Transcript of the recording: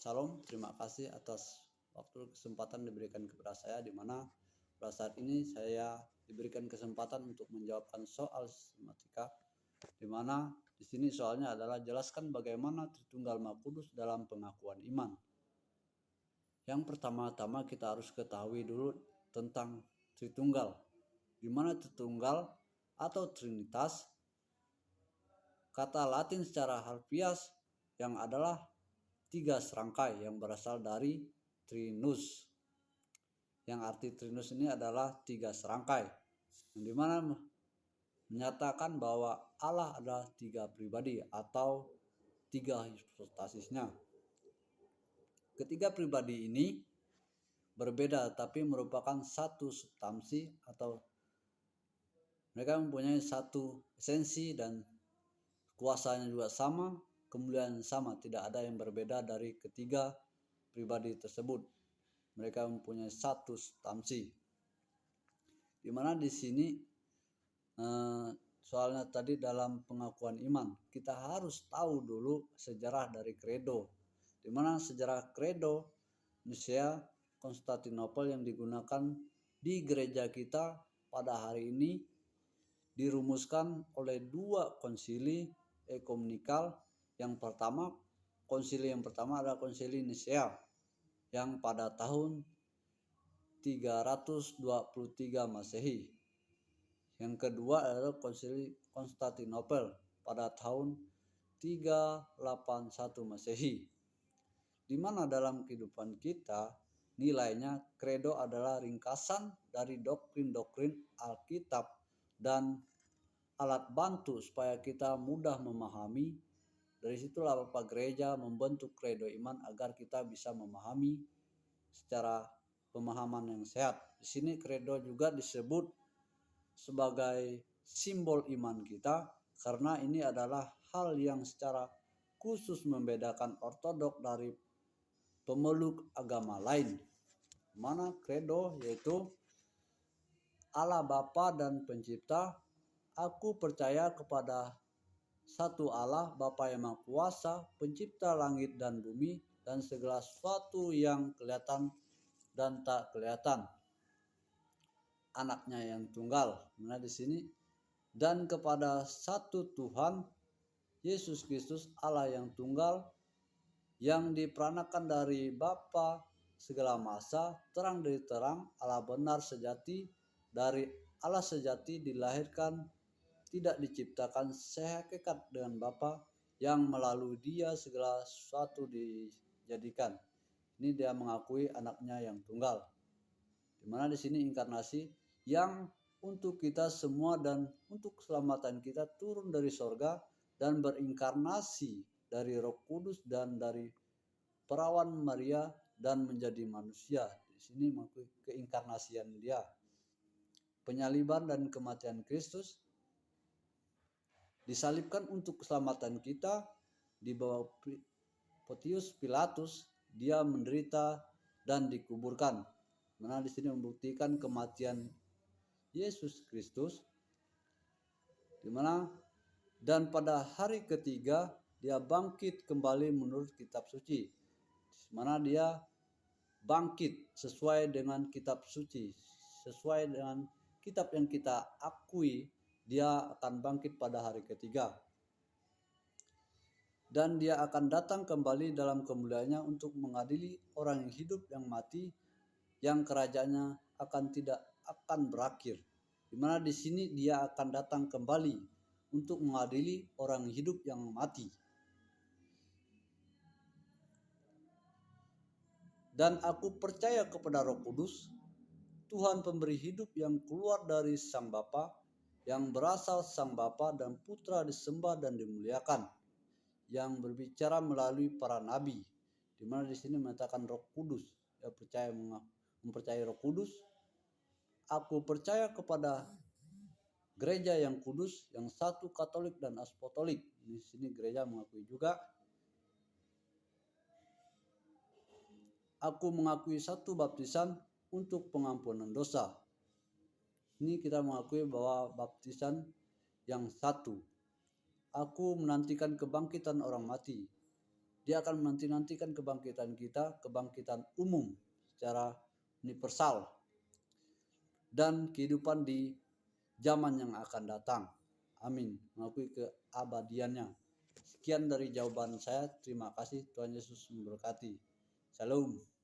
Salam, terima kasih atas waktu kesempatan diberikan kepada saya, di mana pada saat ini saya diberikan kesempatan untuk menjawabkan soal sistematika, di mana di sini soalnya adalah jelaskan bagaimana Tritunggal Maha Kudus dalam pengakuan iman. Yang pertama-tama kita harus ketahui dulu tentang Tritunggal, di mana Tritunggal atau Trinitas, kata Latin secara harfiah yang adalah 3 serangkai yang berasal dari Trinus. Yang arti Trinus ini adalah 3 serangkai, yang dimana menyatakan bahwa Allah adalah 3 pribadi atau 3 hipostasisnya. Ketiga pribadi ini berbeda tapi merupakan satu substansi, atau mereka mempunyai satu esensi dan kuasanya juga sama, kemuliaan sama, tidak ada yang berbeda dari ketiga pribadi tersebut. Mereka mempunyai satu substansi. Di mana di sini soalnya tadi dalam pengakuan iman kita harus tahu dulu sejarah dari kredo. Di mana sejarah kredo Nicea Konstantinopel yang digunakan di gereja kita pada hari ini dirumuskan oleh 2 konsili ekumenikal. Konsili yang pertama adalah konsili Nicea yang pada tahun 323 Masehi. Yang kedua adalah konsili Konstantinopel pada tahun 381 Masehi. Di mana dalam kehidupan kita nilainya kredo adalah ringkasan dari doktrin-doktrin Alkitab dan alat bantu supaya kita mudah memahami. Dari situlah Bapak Gereja membentuk kredo iman agar kita bisa memahami secara pemahaman yang sehat. Di sini kredo juga disebut sebagai simbol iman kita karena ini adalah hal yang secara khusus membedakan ortodok dari pemeluk agama lain. Mana kredo yaitu Allah Bapa dan Pencipta. Aku percaya kepada satu Allah Bapa yang Maha Kuasa, Pencipta langit dan bumi dan segala sesuatu yang kelihatan dan tak kelihatan. Anaknya yang tunggal. Nah di sini dan kepada satu Tuhan Yesus Kristus Allah yang tunggal yang diperanakan dari Bapa segala masa, terang dari terang, Allah benar sejati, dari Allah sejati dilahirkan, tidak diciptakan, sehakikat dengan Bapa yang melalui Dia segala sesuatu dijadikan. Ini dia mengakui anaknya yang tunggal. Dimana di sini inkarnasi yang untuk kita semua dan untuk keselamatan kita turun dari sorga dan berinkarnasi dari Roh Kudus dan dari perawan Maria dan menjadi manusia. Di sini mengakui keinkarnasian Dia. Penyaliban dan kematian Kristus, disalibkan untuk keselamatan kita, di bawah Pontius Pilatus Dia menderita dan dikuburkan. Mana di sini membuktikan kematian Yesus Kristus, di mana dan pada hari ketiga Dia bangkit kembali menurut kitab suci. Di mana Dia bangkit sesuai dengan kitab suci, sesuai dengan kitab yang kita akui, Dia akan bangkit pada hari ketiga. Dan Dia akan datang kembali dalam kemuliaannya untuk mengadili orang yang hidup yang mati, yang kerajaannya tidak akan berakhir. Di mana di sini Dia akan datang kembali untuk mengadili orang hidup yang mati. Dan aku percaya kepada Roh Kudus, Tuhan pemberi hidup yang keluar dari Sang Bapa, yang berasal Sang Bapa dan Putra disembah dan dimuliakan, yang berbicara melalui para nabi. Di mana di sini mengatakan Roh Kudus. Ya, mempercayai Roh Kudus. Aku percaya kepada gereja yang kudus, yang satu, Katolik dan Apostolik. Di sini gereja mengakui juga. Aku mengakui satu baptisan untuk pengampunan dosa. Ini kita mengakui bahwa baptisan yang satu. Aku menantikan kebangkitan orang mati. Dia akan menanti-nantikan kebangkitan kita, kebangkitan umum secara universal, dan kehidupan di zaman yang akan datang. Amin. Mengakui keabadiannya. Sekian dari jawaban saya. Terima kasih. Tuhan Yesus memberkati. Shalom.